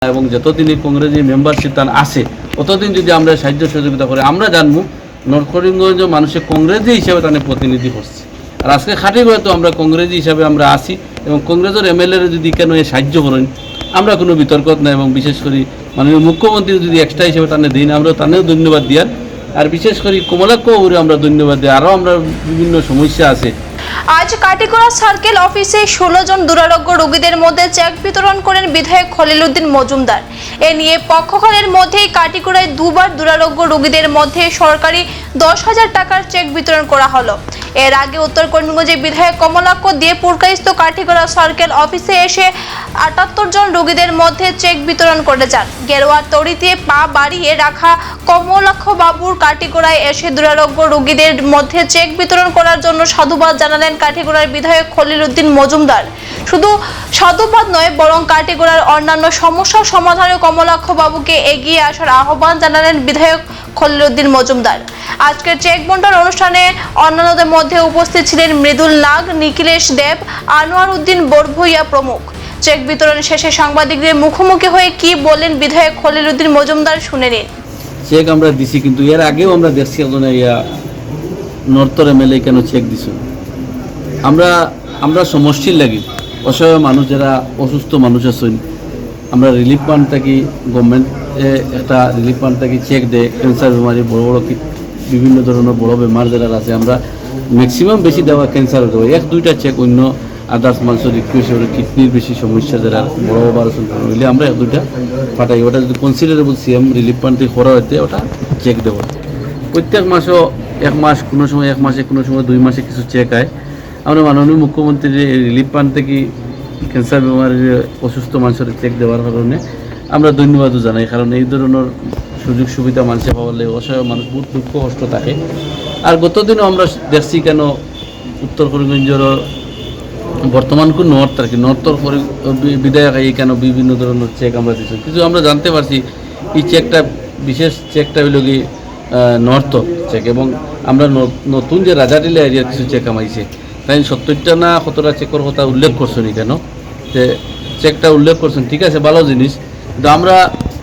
এবং যতদিন কংগ্রেসের মেম্বারশিপ তার আসে ততদিন যদি আমরা সাহায্য সহযোগিতা করে আমরা জানবো নর্থ করিমগঞ্জ মানুষের কংগ্রেসী হিসাবে তাদের প্রতিনিধি করছে। আর আজকে খাটিগড়ে তো আমরা কংগ্রেসী হিসাবে আমরা আসি এবং কংগ্রেসের এমএলএরা যদি কেন সাহায্য করেন আমরা কোনো বিতর্ক নাই এবং বিশেষ করে মাননীয় মুখ্যমন্ত্রী যদি এক্সট্রা হিসেবে তাদের দিন আমরা তাদেরও ধন্যবাদ দিয়ার। আর বিশেষ করে কমলাক্ষবাবুরে আমরা ধন্যবাদ দিই। আরও আমরা বিভিন্ন সমস্যা আছে। আজ কাটিগড়া সার্কেল অফিসে 16 জন দুরারোগ্য রোগীদের মধ্যে চেক বিতরণ করেন বিধায়ক খলিল উদ্দিন মজুমদার। এ নিয়ে পক্ষকালের মধ্যেই কাটিগড়ায় দুবার দুরারোগ্য রোগীদের মধ্যে সরকারি 10,000 টাকার চেক বিতরণ করা হলো। এর আগে উত্তর করিমগঞ্জের বিধায়ক কমলাক্ষ দিয়ে পুরকাইস্ত কাটিগড়া সার্কেল অফিসে এসে 78 জন রোগীদের মধ্যে চেক বিতরণ করে যান। গেরুয়ার তরিতে পা বাড়িয়ে রাখা কমলাক্ষ বাবুর কাটিগড়ায় এসে দুরারোগ্য রোগীদের মধ্যে চেক বিতরণ করার জন্য সাধুবাদ জানালেন কাটিগড়ার বিধায়ক খলিল উদ্দিন মজুমদার। শুধু সাধুবাদ নয় বরং কাটিগড়ার অন্যান্য সমস্যার সমাধানে কমলাক্ষ বাবুকে এগিয়ে আসার আহ্বান জানালেন বিধায়ক খলিল উদ্দিন মজুমদার। আজকের চেক বন্টন অনুষ্ঠানে অন্যান্যদের মধ্যে উপস্থিত ছিলেন মৃদুল নাগ, নিখিলেশ দেব, আনোয়ার উদ্দিন বরভুইয়া প্রমুখ। চেক বিতরণ শেষে সাংবাদিকদের মুখোমুখি হয়ে কি বললেন বিধায়ক খলিল উদ্দিন মজুমদার শুনে নিন। চেক আমরা দিছি, কিন্তু এর আগেও আমরা দেখছি নর্থর এমএলএ কেন চেক দিছ। আমরা সমষ্টির লাগি অসহায় মানুষ যারা অসুস্থ মানুষ আছেন আমরা রিলিফ ফান্ড থেকে গভর্নমেন্ট একটা রিলিফ ফান্ড থেকে চেক দেয়। ক্যান্সার বেমারি বড় বড় বিভিন্ন ধরনের বড় বেমার যারা আছে আমরা ম্যাক্সিমাম বেশি দেওয়া ক্যান্সার দেওয়া 1-2টা চেক অন্য আদার্স মানুষের রিকোয়েস্ট কিডনির বেশি সমস্যা যারা বড় অপারেশন হইলে আমরা 1-2টা পাঠাই। ওটা যদি কনসিডারেবল সিএম রিলিফ ফান্ড থেকে করা হইতে ওটা চেক দেবো। প্রত্যেক মাসও 1 মাস কোনো সময় 1 মাসে কোনো সময় 2 মাসে কিছু চেক হয়। আমরা মাননীয় মুখ্যমন্ত্রীর রিলিফ ফান্ড থেকে ক্যান্সার বেমারির অসুস্থ মানুষের চেক দেওয়ার কারণে আমরা ধন্যবাদও জানাই। কারণ এই ধরনের সুযোগ সুবিধা মানুষে পাওয়ালে অসহায় মানুষ বহুত দুঃখ কষ্ট থাকে। আর গতদিনও আমরা দেখছি কেন উত্তর করিমগঞ্জের বর্তমান কোন নর্থ আর কি নর্থর বিধায়ক এই কেন বিভিন্ন ধরনের চেক আমরা দিচ্ছি। কিছু আমরা জানতে পারছি এই চেকটা বিশেষ চেকটা হইল কি নর্থ চেক এবং আমরা নতুন যে রাজাটিলা এরিয়ার কিছু চেক আমাইছে তাই 70টা না 100টা চেকের কথা উল্লেখ করছেন কেন যে চেকটা উল্লেখ করছেন ঠিক আছে ভালো জিনিস। কিন্তু আমরা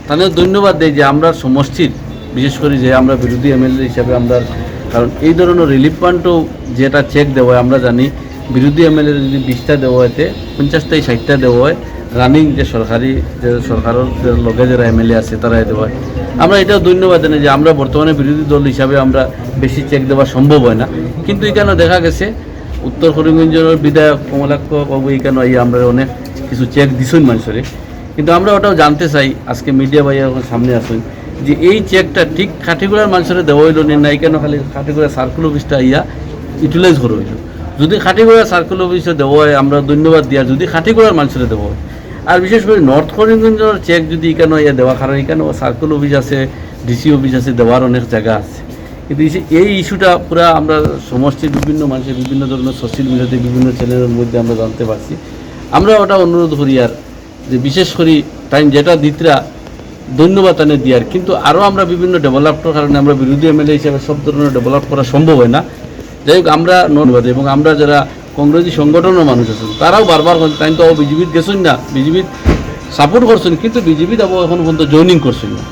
তাদের ধন্যবাদ দিই যে আমরা সমষ্টির বিশেষ করে যে আমরা বিরোধী এমএলএ হিসাবে আমরা কারণ এই ধরনের রিলিফ ফান্ডও যেটা চেক দেওয়া হয় আমরা জানি বিরোধী এমএলএ যদি 20টা দেওয়া হয়তে 50-60টা দেওয়া হয় রানিং যে সরকারি যে সরকারের লগে যারা এমএলএ আছে তারাই দেওয়া হয়। আমরা এটাও ধন্যবাদ জানাই যে আমরা বর্তমানে বিরোধী দল হিসাবে আমরা বেশি চেক দেওয়া সম্ভব হয় না। কিন্তু এখানে দেখা গেছে উত্তর করিমগঞ্জের বিধায়ক কমলাক্ষ বাবু এখানে আমরা অনেক কিছু চেক দিছুন মানুষের। কিন্তু আমরা ওটাও জানতে চাই আজকে মিডিয়া ভাইয়ের সামনে আসুন যে এই চেকটা ঠিক কাঠিগড়ার মানুষের দেওয়া হইল না এখানে খালি কাঠিগড়া সার্কুল অফিসটা ইউটিলাইজ করা হইল। যদি খাটিগড়া সার্কুল অফিসে দেওয়া হয় আমরা ধন্যবাদ দিয়া যদি খাটিগড়ার মানুষের দেওয়া হয়। আর বিশেষ করে নর্থ করিমগঞ্জের চেক যদি এখানে দেওয়া কারণ এখানে সার্কুল অফিস আছে ডিসি অফিস আছে দেওয়ার অনেক জায়গা আছে। কিন্তু এই ইস্যুটা পুরা আমরা সমষ্টির বিভিন্ন মানুষের বিভিন্ন ধরনের সোশ্যাল মিডিয়াতে বিভিন্ন চ্যানেলের মধ্যে আমরা জানতে পারছি। আমরা ওটা অনুরোধ করি আর যে বিশেষ করে টাইম যেটা দিতরা ধন্যবাদ তানে দিয়ার। কিন্তু আরও আমরা বিভিন্ন ডেভেলপের কারণে আমরা বিরোধী এমএলএ হিসাবে সব ধরনের ডেভেলপ করা সম্ভব হয় না। যাই হোক আমরা ধন্যবাদ এবং আমরা যারা কংগ্রেসী সংগঠনের মানুষ আছেন তারাও বারবার তাই তো বিজেপির গেছেন না বিজেপির সাপোর্ট করছেন কিন্তু বিজেপি তাও এখন পর্যন্ত জয়নিং করছেন না।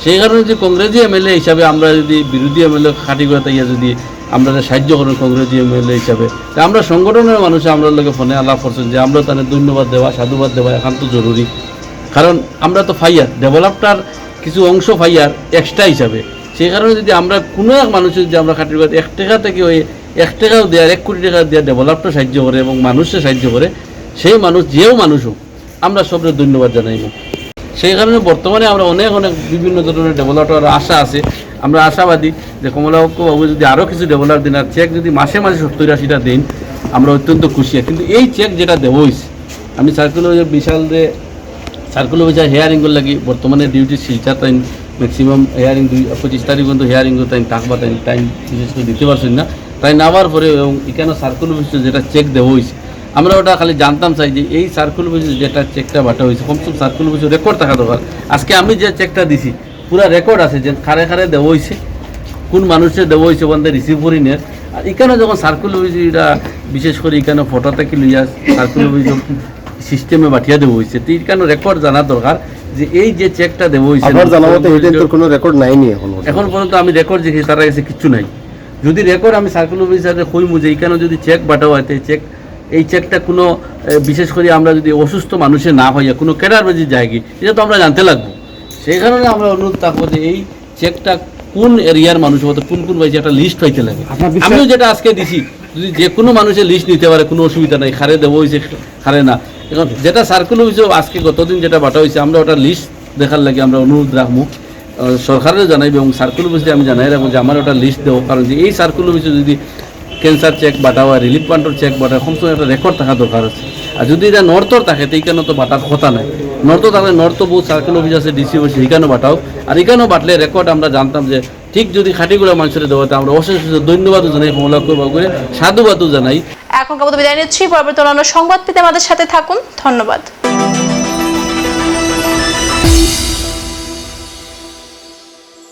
সেই কারণে যে কংগ্রেসী এমএলএ হিসাবে আমরা যদি বিরোধী এমএলএ খাটি করে তাইয়া যদি আমরা সাহায্য করেন কংগ্রেসী এমএলএ হিসাবে তা আমরা সংগঠনের মানুষ আমরা লোকে ফোনে আলাপ করছেন যে আমরা তাদের ধন্যবাদ দেওয়া সাধুবাদ দেওয়া একান্ত জরুরি। কারণ আমরা তো ফাইয়ার ডেভেলপটার কিছু অংশ ফাইয়ার এক্সট্রা হিসাবে। সেই কারণে যদি আমরা কোনো এক মানুষের যে আমরা খাটির কথা 1 টাকা থেকে ওই 1 টাকাও দেওয়ার 1 কোটি টাকা দেওয়ার ডেভেলপটা সাহায্য করে এবং মানুষকে সাহায্য করে সেই মানুষ যেও মানুষ হোক আমরা সবরে ধন্যবাদ জানাইব। সেই কারণে বর্তমানে আমরা অনেক বিভিন্ন ধরনের ডেভেলপার আশা আছে। আমরা আশাবাদী যে কমলাক্ষ বাবু যদি আরও কিছু ডেভেলপ দিন আর চেক যদি মাসে 70-80টা দিন আমরা অত্যন্ত খুশি। কিন্তু এই চেক যেটা দেওয়া হয়েছে আমি সার্কুল বিশাল যে সার্কুল অফিসার হেয়ারিংগুলো লাগি বর্তমানে ডিউটি শিলচার তাই ম্যাক্সিমাম হেয়ারিং 25 তারিখ পর্যন্ত হেয়ারিং তাই থাকবা তাই টাইম বিশেষ করে দিতে পারছেন না তাই নেওয়ার পরে এবং এখানে সার্কুল অফিসে যেটা চেক দেওয়া হয়েছে আমরা ওটা খালি জানতাম চাই যে এই সার্কুল অফিসে যেটা চেকটা বাটা হয়েছে কমসম সার্কুল অফিসে রেকর্ড থাকা দরকার। আজকে আমি যে চেকটা দিছি পুরা রেকর্ড আছে যে খারে খারে দেওয়া হয়েছে কোন মানুষের দেওয়া হয়েছে ওখান থেকে রিসিভ করি নেয়। আর এখানে যখন সার্কুল অফিস এটা বিশেষ করে এখানে ফটো থেকে লইয়া সার্কুল অফিস সিস্টেমে বাঠিয়া দেওয়া হয়েছে তো এখানে রেকর্ড জানা দরকার যে এই যে চেকটা দেবো হয়েছে আপনার জানা মতে এটা তো কোনো রেকর্ড নাইনি এখন পর্যন্ত আমি রেকর্ড দেখি তার কাছে কিচ্ছু নাই। যদি রেকর্ড আমি সার্কেল অফিসারে কইমু যে এইখানে যদি চেক বাটাও হয় এই চেকটা কোনো বিশেষ করে আমরা যদি অসুস্থ মানুষের না হইয়া কোনো ক্যাডারবাজি জায়গা এটা তো আমরা জানতে লাগবো। সেই কারণে আমরা অনুরোধ থাকবো যে এই চেকটা কোন এরিয়ার মানুষ হতো কোন পাইছে একটা লিস্ট পাইতে লাগে। আমিও যেটা আজকে দিছি যদি যে কোনো মানুষের লিস্ট নিতে পারে কোনো অসুবিধা নাই, খারে দেবো হয়েছে খারে না। এখন যেটা সার্কেল অফিসেও আজকে গতদিন যেটা বাটা হয়েছে আমরা ওটা লিস্ট দেখার লাগে আমরা অনুরোধ রাখবো, সরকারেরও জানাইবে এবং সার্কেল অফিসে আমি জানাই রাখবো যে আমার ওটা লিস্ট দেবো। কারণ যে এই সার্কেল অফিসে যদি ক্যান্সার চেক বাটা হয়, রিলিফ ফান্ডের চেক বাটা সমস্ত একটা রেকর্ড থাকা দরকার আছে। আর যদি এটা নর্থর থাকে তো এইখানে তো বাটার কথা নাই। নর্থ থাকলে নর্থ বহুত সার্কেল অফিস আছে, ডিসি অফিস, এইখানেও বাটাও। আর এখানেও বাটলে রেকর্ড আমরা জানতাম যে ঠিক যদি খাটিগুড়া মানুষের দেওয়াতে আমরা অশেষ ধন্যবাদও জানাই, কমলা করে সাধুবাদও জানাই। এখন বিদায় নিচ্ছি, পরবর্তী অন্যান্য সংবাদ পেতে আমাদের সাথে থাকুন। ধন্যবাদ।